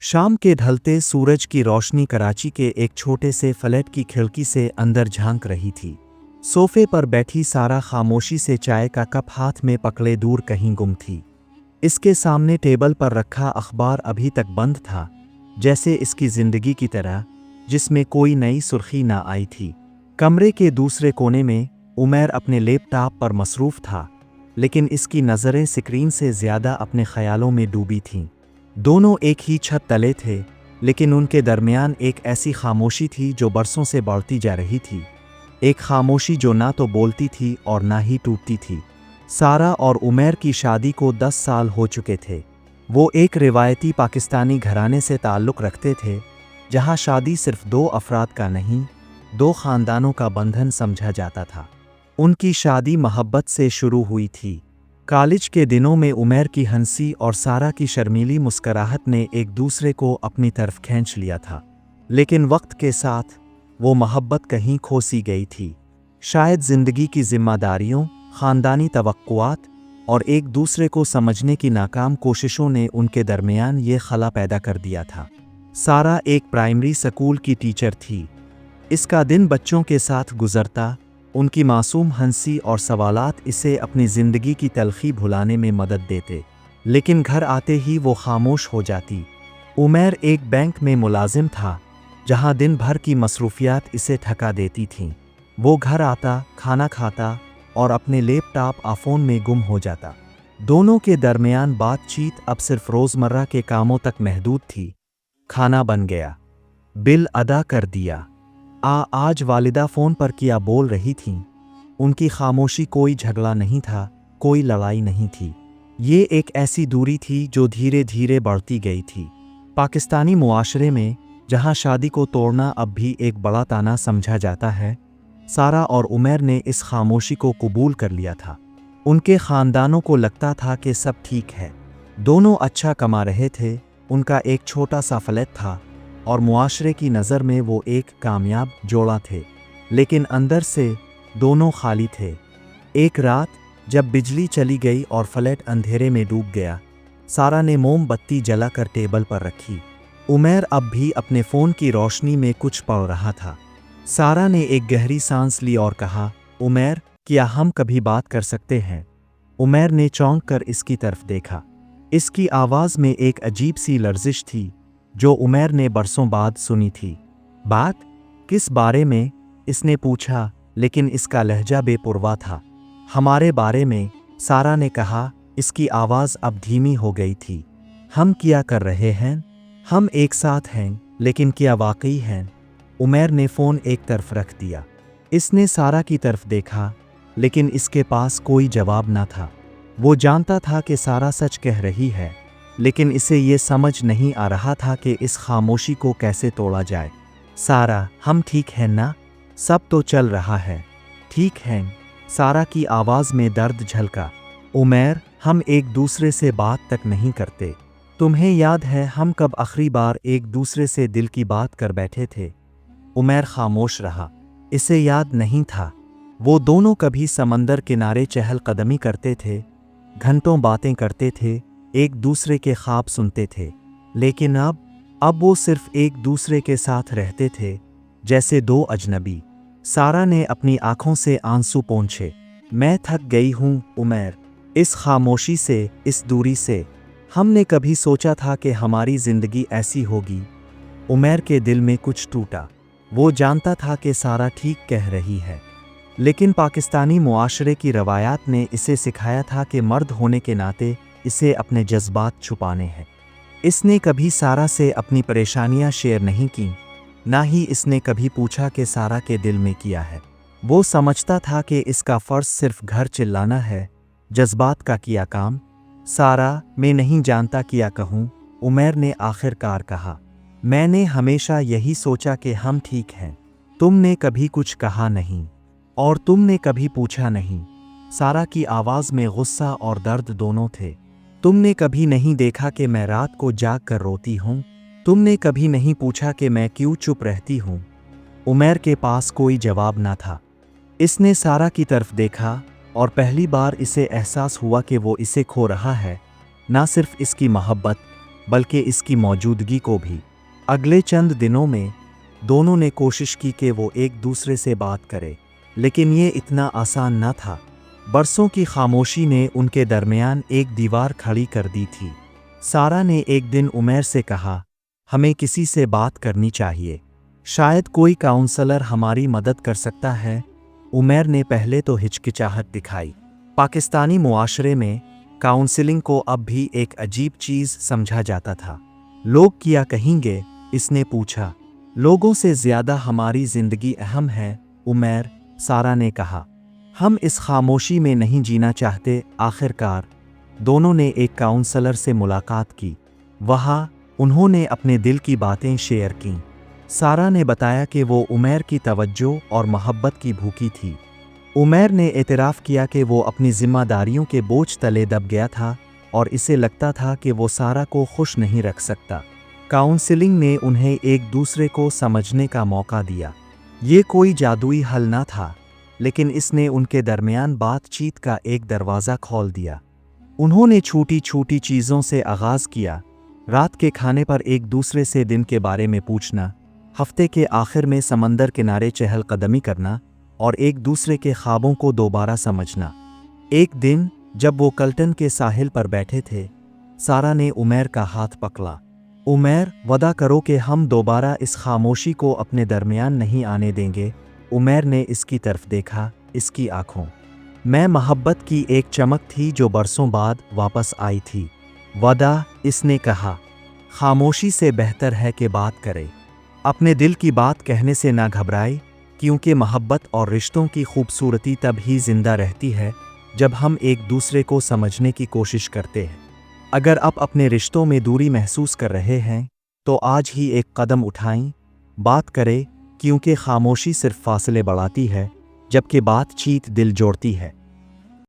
शाम के ढलते सूरज की रोशनी कराची के एक छोटे से फ्लैट की खिड़की से अंदर झांक रही थी। सोफे पर बैठी सारा खामोशी से चाय का कप हाथ में पकड़े दूर कहीं गुम थी। इसके सामने टेबल पर रखा अखबार अभी तक बंद था, जैसे इसकी जिंदगी की तरह, जिसमें कोई नई सुर्खी ना आई थी। कमरे के दूसरे कोने में उमैर अपने लैपटॉप पर मसरूफ था, लेकिन इसकी नज़रें स्क्रीन से ज़्यादा अपने ख्यालों में डूबी थीं। दोनों एक ही छत तले थे, लेकिन उनके दरमियान एक ऐसी खामोशी थी जो बरसों से बढ़ती जा रही थी। एक खामोशी जो ना तो बोलती थी और ना ही टूटती थी। सारा और उमैर की शादी को 10 साल हो चुके थे। वो एक रिवायती पाकिस्तानी घराने से ताल्लुक़ रखते थे, जहाँ शादी सिर्फ 2 अफराद का नहीं, 2 ख़ानदानों का बंधन समझा जाता था। उनकी शादी मोहब्बत से शुरू हुई थी। कॉलेज के दिनों में उमैर की हंसी और सारा की शर्मीली मुस्कुराहट ने एक दूसरे को अपनी तरफ खींच लिया था, लेकिन वक्त के साथ वो मोहब्बत कहीं खो सी गई थी। शायद ज़िंदगी की जिम्मेदारियों, ख़ानदानी तवक्कुआत और एक दूसरे को समझने की नाकाम कोशिशों ने उनके दरमियान ये खला पैदा कर दिया था। सारा एक प्राइमरी स्कूल की टीचर थी। इसका दिन बच्चों के साथ गुजरता, उनकी मासूम हंसी और सवालात इसे अपनी ज़िंदगी की तलखी भुलाने में मदद देते, लेकिन घर आते ही वो खामोश हो जाती। उमैर एक बैंक में मुलाजिम था, जहां दिन भर की मसरूफियात इसे थका देती थीं। वो घर आता, खाना खाता और अपने लैपटॉप या फ़ोन में गुम हो जाता। दोनों के दरमियान बातचीत अब सिर्फ रोज़मर्रा के कामों तक महदूद थी। खाना बन गया, बिल अदा कर दिया, आज वालिदा फ़ोन पर क्या बोल रही थीं। उनकी खामोशी कोई झगड़ा नहीं था, कोई लड़ाई नहीं थी। ये एक ऐसी दूरी थी जो धीरे धीरे बढ़ती गई थी। पाकिस्तानी मुआशरे में, जहाँ शादी को तोड़ना अब भी एक बड़ा ताना समझा जाता है, सारा और उमैर ने इस खामोशी को कबूल कर लिया था। उनके ख़ानदानों को लगता था कि सब ठीक है। दोनों अच्छा कमा रहे थे, उनका एक छोटा सा फ्लैट था और मुआशरे की नज़र में वो एक कामयाब जोड़ा थे, लेकिन अंदर से दोनों खाली थे। एक रात जब बिजली चली गई और फ्लैट अंधेरे में डूब गया, सारा ने मोमबत्ती जलाकर टेबल पर रखी। उमैर अब भी अपने फ़ोन की रोशनी में कुछ पढ़ रहा था। सारा ने एक गहरी सांस ली और कहा, उमैर, क्या हम कभी बात कर सकते हैं? उमैर ने चौंक कर इसकी तरफ देखा। इसकी आवाज़ में एक अजीब सी लर्जिश थी, जो उमैर ने बरसों बाद सुनी थी। बात? किस बारे में? इसने पूछा, लेकिन इसका लहजा बेपुरवा था। हमारे बारे में, सारा ने कहा। इसकी आवाज़ अब धीमी हो गई थी। हम क्या कर रहे हैं? हम एक साथ हैं, लेकिन क्या वाकई हैं? उमैर ने फ़ोन एक तरफ रख दिया। इसने सारा की तरफ देखा, लेकिन इसके पास कोई जवाब न था। वो जानता था कि सारा सच कह रही है, लेकिन इसे ये समझ नहीं आ रहा था कि इस खामोशी को कैसे तोड़ा जाए। सारा, हम ठीक हैं ना? सब तो चल रहा है। ठीक हैं, सारा की आवाज़ में दर्द झलका। उमैर, हम एक दूसरे से बात तक नहीं करते। तुम्हें याद है हम कब आखिरी बार एक दूसरे से दिल की बात कर बैठे थे? उमैर खामोश रहा। इसे याद नहीं था। वो दोनों कभी समंदर किनारे चहलकदमी करते थे, घंटों बातें करते थे, एक दूसरे के ख्वाब सुनते थे, लेकिन अब वो सिर्फ एक दूसरे के साथ रहते थे, जैसे 2 अजनबी। सारा ने अपनी आंखों से आंसू पोंछे। मैं थक गई हूँ उमैर, इस खामोशी से, इस दूरी से। हमने कभी सोचा था कि हमारी ज़िंदगी ऐसी होगी? उमैर के दिल में कुछ टूटा। वो जानता था कि सारा ठीक कह रही है, लेकिन पाकिस्तानी मुआशरे की रवायात ने इसे सिखाया था कि मर्द होने के नाते इसे अपने जज्बात छुपाने हैं। इसने कभी सारा से अपनी परेशानियां शेयर नहीं की, ना ही इसने कभी पूछा कि सारा के दिल में क्या है। वो समझता था कि इसका फ़र्ज़ सिर्फ घर चिल्लाना है, जज्बात का किया काम। सारा, मैं नहीं जानता क्या कहूँ, उमैर ने आखिरकार कहा। मैंने हमेशा यही सोचा कि हम ठीक हैं। तुमने कभी कुछ कहा नहीं, और तुमने कभी पूछा नहीं। सारा की आवाज़ में गुस्सा और दर्द दोनों थे। तुमने कभी नहीं देखा कि मैं रात को जाग कर रोती हूँ? तुमने कभी नहीं पूछा कि मैं क्यों चुप रहती हूँ? उमैर के पास कोई जवाब ना था। इसने सारा की तरफ देखा और पहली बार इसे एहसास हुआ कि वो इसे खो रहा है, ना सिर्फ इसकी मोहब्बत, बल्कि इसकी मौजूदगी को भी। अगले चंद दिनों में दोनों ने कोशिश की कि वो एक दूसरे से बात करें, लेकिन ये इतना आसान न था। बरसों की खामोशी ने उनके दरमियान एक दीवार खड़ी कर दी थी। सारा ने एक दिन उमैर से कहा, हमें किसी से बात करनी चाहिए, शायद कोई काउंसलर हमारी मदद कर सकता है। उमैर ने पहले तो हिचकिचाहट दिखाई। पाकिस्तानी मुआशरे में काउंसलिंग को अब भी एक अजीब चीज़ समझा जाता था। लोग क्या कहेंगे, इसने पूछा। लोगों से ज़्यादा हमारी ज़िंदगी अहम है, उमैर, सारा ने कहा। हम इस खामोशी में नहीं जीना चाहते। आखिरकार दोनों ने एक काउंसलर से मुलाकात की। वहाँ उन्होंने अपने दिल की बातें शेयर कीं। सारा ने बताया कि वो उमैर की तवज्जो और मोहब्बत की भूखी थी। उमैर ने एतराफ़ किया कि वो अपनी ज़िम्मेदारियों के बोझ तले दब गया था और इसे लगता था कि वो सारा को खुश नहीं रख सकता। काउंसलिंग ने उन्हें एक दूसरे को समझने का मौका दिया। ये कोई जादुई हल न था, लेकिन इसने उनके दरमियान बातचीत का एक दरवाज़ा खोल दिया। उन्होंने छोटी छोटी चीज़ों से आगाज़ किया। रात के खाने पर एक दूसरे से दिन के बारे में पूछना, हफ्ते के आखिर में समंदर किनारे चहलकदमी करना और एक दूसरे के ख्वाबों को दोबारा समझना। एक दिन जब वो कल्टन के साहिल पर बैठे थे, सारा ने उमैर का हाथ पकड़ा। उमैर, वादा करो कि हम दोबारा इस खामोशी को अपने दरमियान नहीं आने देंगे। उमैर ने इसकी तरफ देखा। इसकी आंखों में मोहब्बत की एक चमक थी जो बरसों बाद वापस आई थी। वादा, इसने कहा, खामोशी से बेहतर है कि बात करे। अपने दिल की बात कहने से ना घबराए, क्योंकि मोहब्बत और रिश्तों की खूबसूरती तब ही जिंदा रहती है जब हम एक दूसरे को समझने की कोशिश करते हैं। अगर आप अपने रिश्तों में दूरी महसूस कर रहे हैं, तो आज ही एक कदम उठाएं, बात करें, क्योंकि खामोशी सिर्फ फासले बढ़ाती है, जबकि बातचीत दिल जोड़ती है।